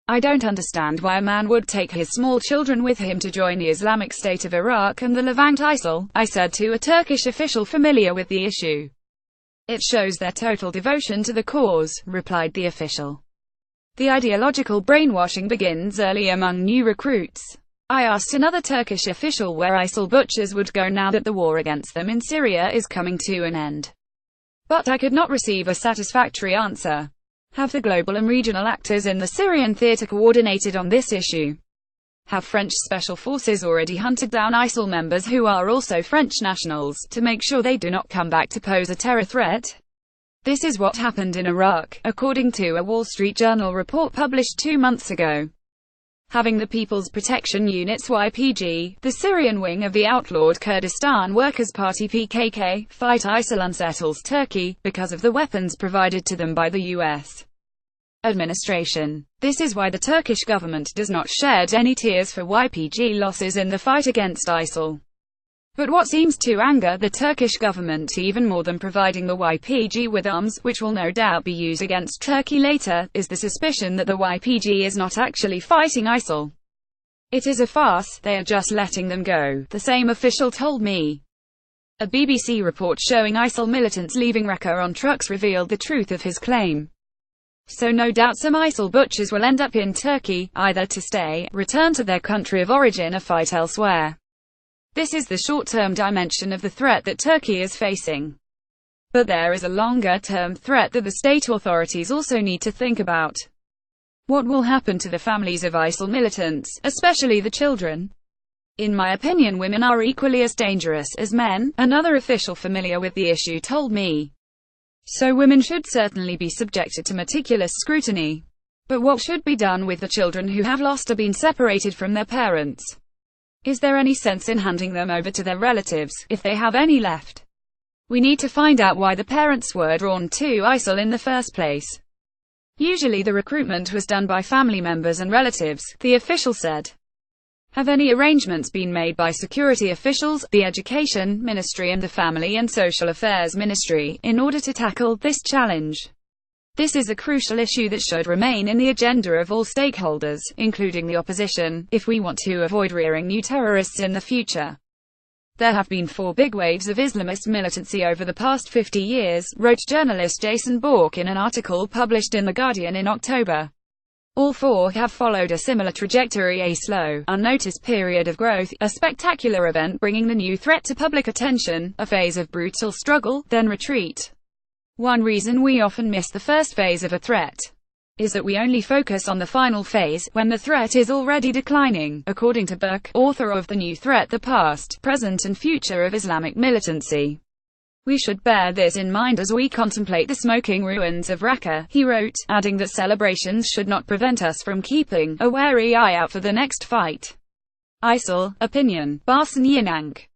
I don't understand why a man would take his small children with him to join the Islamic State of Iraq and the Levant ISIL, I said to a Turkish official familiar with the issue. It shows their total devotion to the cause, replied the official. The ideological brainwashing begins early among new recruits. I asked another Turkish official where ISIL butchers would go now that the war against them in Syria is coming to an end. But I could not receive a satisfactory answer. Have the global and regional actors in the Syrian theater coordinated on this issue? Have French special forces already hunted down ISIL members who are also French nationals, to make sure they do not come back to pose a terror threat? This is what happened in Iraq, according to a Wall Street Journal report published 2 months ago. Having the People's Protection Units YPG, the Syrian wing of the outlawed Kurdistan Workers' Party PKK, fight ISIL unsettles Turkey, because of the weapons provided to them by the U.S. administration. This is why the Turkish government does not shed any tears for YPG losses in the fight against ISIL. But what seems to anger the Turkish government even more than providing the YPG with arms, which will no doubt be used against Turkey later, is the suspicion that the YPG is not actually fighting ISIL. It is a farce, they are just letting them go, the same official told me. A BBC report showing ISIL militants leaving Raqqa on trucks revealed the truth of his claim. So no doubt some ISIL butchers will end up in Turkey, either to stay, return to their country of origin or fight elsewhere. This is the short-term dimension of the threat that Turkey is facing. But there is a longer-term threat that the state authorities also need to think about. What will happen to the families of ISIL militants, especially the children? In my opinion, women are equally as dangerous as men, another official familiar with the issue told me. So women should certainly be subjected to meticulous scrutiny. But what should be done with the children who have lost or been separated from their parents? Is there any sense in handing them over to their relatives, if they have any left? We need to find out why the parents were drawn to ISIL in the first place. Usually the recruitment was done by family members and relatives, the official said. Have any arrangements been made by security officials, the Education Ministry and the Family and Social Affairs Ministry, in order to tackle this challenge? This is a crucial issue that should remain in the agenda of all stakeholders, including the opposition, if we want to avoid rearing new terrorists in the future. There have been 4 big waves of Islamist militancy over the past 50 years, wrote journalist Jason Bork in an article published in The Guardian in October. All 4 have followed a similar trajectory: a slow, unnoticed period of growth, a spectacular event bringing the new threat to public attention, a phase of brutal struggle, then retreat. One reason we often miss the first phase of a threat is that we only focus on the final phase, when the threat is already declining, according to Burke, author of The New Threat: The Past, Present and Future of Islamic Militancy. We should bear this in mind as we contemplate the smoking ruins of Raqqa, he wrote, adding that celebrations should not prevent us from keeping a wary eye out for the next fight. ISIL, opinion, Barson Yinank.